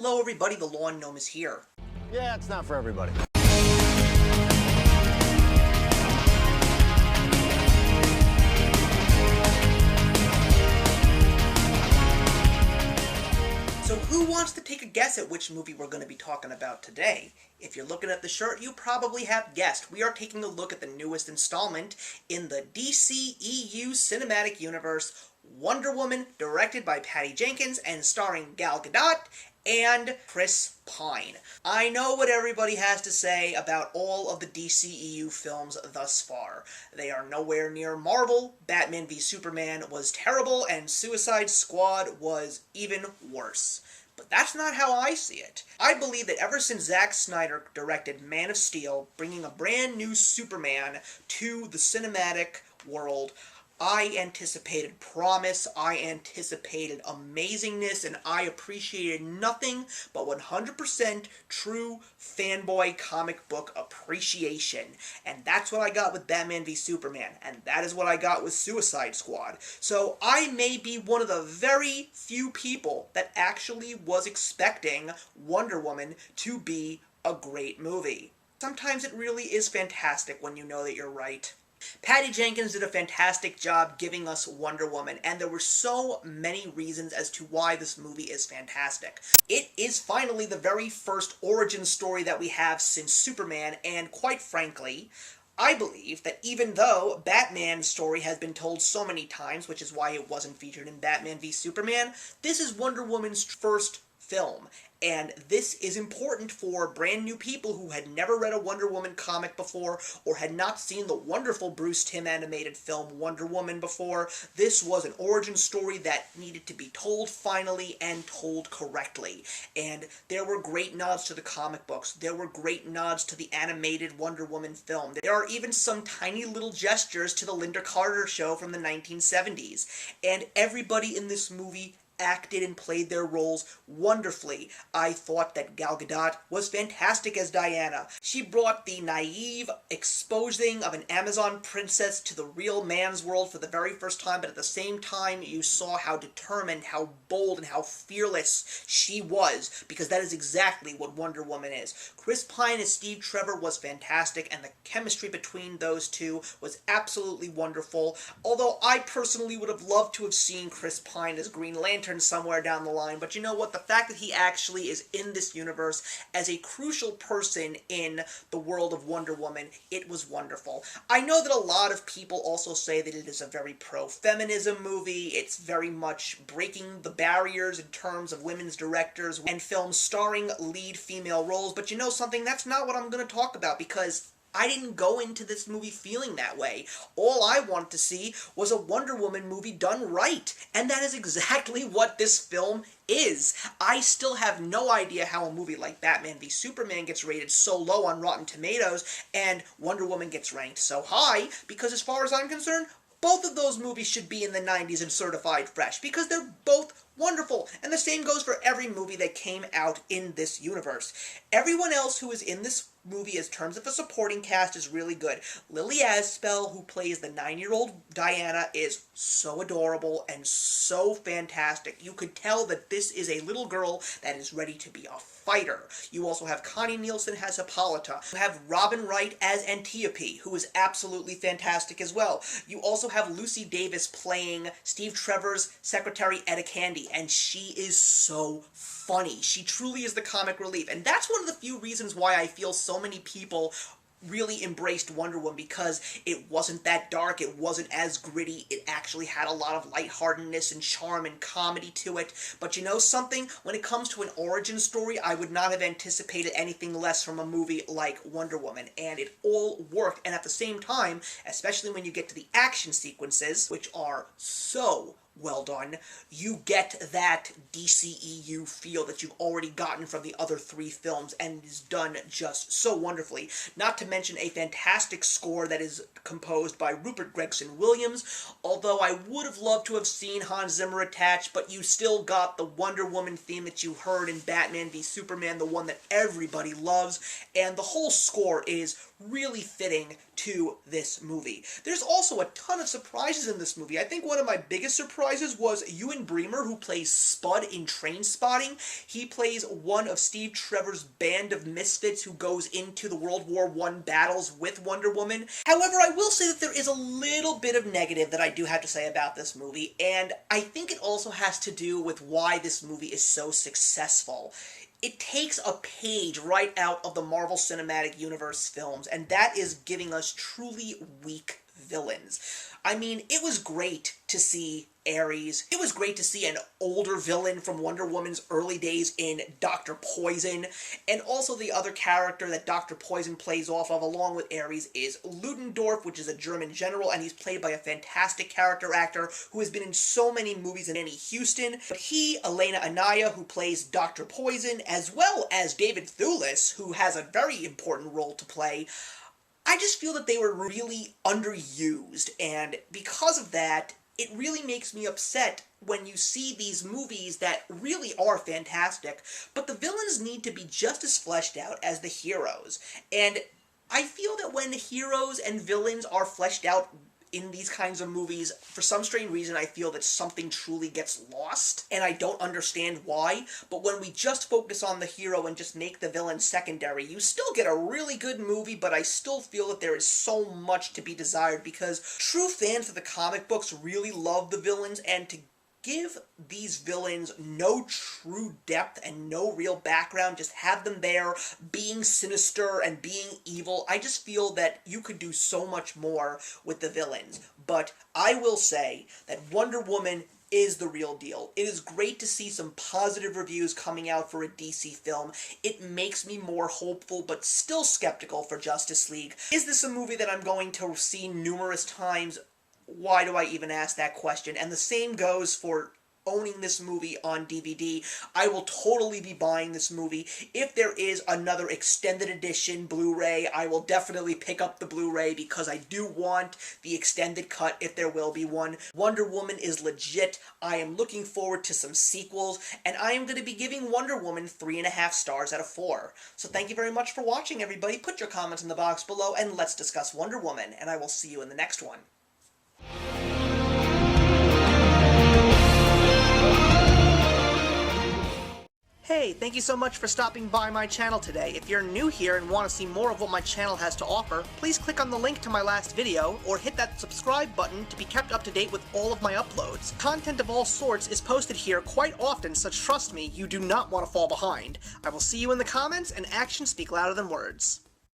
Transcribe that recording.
Hello everybody, the Lawn Gnome is here. Yeah, it's not for everybody. So who wants to take a guess at which movie we're going to be talking about today? If you're looking at the shirt, you probably have guessed. We are taking a look at the newest installment in the DCEU cinematic universe, Wonder Woman, directed by Patty Jenkins and starring Gal Gadot and Chris Pine. I know what everybody has to say about all of the DCEU films thus far. They are nowhere near Marvel, Batman v Superman was terrible, and Suicide Squad was even worse. But that's not how I see it. I believe that ever since Zack Snyder directed Man of Steel, bringing a brand new Superman to the cinematic world, I anticipated promise, I anticipated amazingness, and I appreciated nothing but 100% true fanboy comic book appreciation. And that's what I got with Batman v Superman, and that is what I got with Suicide Squad. So I may be one of the very few people that actually was expecting Wonder Woman to be a great movie. Sometimes it really is fantastic when you know that you're right. Patty Jenkins did a fantastic job giving us Wonder Woman, and there were so many reasons as to why this movie is fantastic. It is finally the very first origin story that we have since Superman, and quite frankly, I believe that even though Batman's story has been told so many times, which is why it wasn't featured in Batman v Superman, this is Wonder Woman's first film. And this is important for brand new people who had never read a Wonder Woman comic before or had not seen the wonderful Bruce Timm animated film Wonder Woman before. This was an origin story that needed to be told finally and told correctly. And there were great nods to the comic books. There were great nods to the animated Wonder Woman film. There are even some tiny little gestures to the Linda Carter show from the 1970s. And everybody in this movie acted and played their roles wonderfully. I thought that Gal Gadot was fantastic as Diana. She brought the naive exposing of an Amazon princess to the real man's world for the very first time, but at the same time you saw how determined, how bold, and how fearless she was, because that is exactly what Wonder Woman is. Chris Pine as Steve Trevor was fantastic, and the chemistry between those two was absolutely wonderful, although I personally would have loved to have seen Chris Pine as Green Lantern somewhere down the line. But you know what? The fact that he actually is in this universe as a crucial person in the world of Wonder Woman, it was wonderful. I know that a lot of people also say that it is a very pro-feminism movie. It's very much breaking the barriers in terms of women's directors and films starring lead female roles. But you know something? That's not what I'm going to talk about, because I didn't go into this movie feeling that way. All I wanted to see was a Wonder Woman movie done right, and that is exactly what this film is. I still have no idea how a movie like Batman v Superman gets rated so low on Rotten Tomatoes, and Wonder Woman gets ranked so high, because as far as I'm concerned, both of those movies should be in the 90s and certified fresh, because they're both wonderful. And the same goes for every movie that came out in this universe. Everyone else who is in this movie in terms of a supporting cast is really good. Lily Aspel, who plays the 9-year-old Diana, is so adorable and so fantastic. You could tell that this is a little girl that is ready to be a fighter. You also have Connie Nielsen as Hippolyta. You have Robin Wright as Antiope, who is absolutely fantastic as well. You also have Lucy Davis playing Steve Trevor's secretary Etta Candy, and she is so funny. She truly is the comic relief, and that's one of the few reasons why I feel so many people really embraced Wonder Woman, because it wasn't that dark, it wasn't as gritty, it actually had a lot of lightheartedness and charm and comedy to it. But you know something? When it comes to an origin story, I would not have anticipated anything less from a movie like Wonder Woman, and it all worked. And at the same time, especially when you get to the action sequences, which are so well done, you get that DCEU feel that you've already gotten from the other three films, and it is done just so wonderfully. Not to mention a fantastic score that is composed by Rupert Gregson-Williams, although I would have loved to have seen Hans Zimmer attached, but you still got the Wonder Woman theme that you heard in Batman v Superman, the one that everybody loves, and the whole score is really fitting to this movie. There's also a ton of surprises in this movie. I think one of my biggest surprises surprises was Ewan Bremer, who plays Spud in Trainspotting. He plays one of Steve Trevor's band of misfits who goes into the World War I battles with Wonder Woman. However, I will say that there is a little bit of negative that I do have to say about this movie, and I think it also has to do with why this movie is so successful. It takes a page right out of the Marvel Cinematic Universe films, and that is giving us truly weak villains. I mean, it was great to see Ares. It was great to see an older villain from Wonder Woman's early days in Dr. Poison, and also the other character that Dr. Poison plays off of along with Ares is Ludendorff, which is a German general, and he's played by a fantastic character actor who has been in so many movies in Annie Houston. But he, Elena Anaya, who plays Dr. Poison, as well as David Thewlis, who has a very important role to play, I just feel that they were really underused, and because of that, it really makes me upset when you see these movies that really are fantastic, but the villains need to be just as fleshed out as the heroes. And I feel that when heroes and villains are fleshed out in these kinds of movies, for some strange reason, I feel that something truly gets lost, and I don't understand why, but when we just focus on the hero and just make the villain secondary, you still get a really good movie, but I still feel that there is so much to be desired, because true fans of the comic books really love the villains, and to give these villains no true depth and no real background, just have them there being sinister and being evil, I just feel that you could do so much more with the villains. But I will say that Wonder Woman is the real deal. It is great to see some positive reviews coming out for a DC film. It makes me more hopeful, but still skeptical for Justice League. Is this a movie that I'm going to see numerous times? Why do I even ask that question? And the same goes for owning this movie on DVD. I will totally be buying this movie. If there is another extended edition Blu-ray, I will definitely pick up the Blu-ray because I do want the extended cut if there will be one. Wonder Woman is legit. I am looking forward to some sequels, and I am going to be giving Wonder Woman 3.5 stars out of 4. So thank you very much for watching, everybody. Put your comments in the box below, and let's discuss Wonder Woman, and I will see you in the next one. Hey, thank you so much for stopping by my channel today. If you're new here and want to see more of what my channel has to offer, please click on the link to my last video, or hit that subscribe button to be kept up to date with all of my uploads. Content of all sorts is posted here quite often, so trust me, you do not want to fall behind. I will see you in the comments, and actions speak louder than words.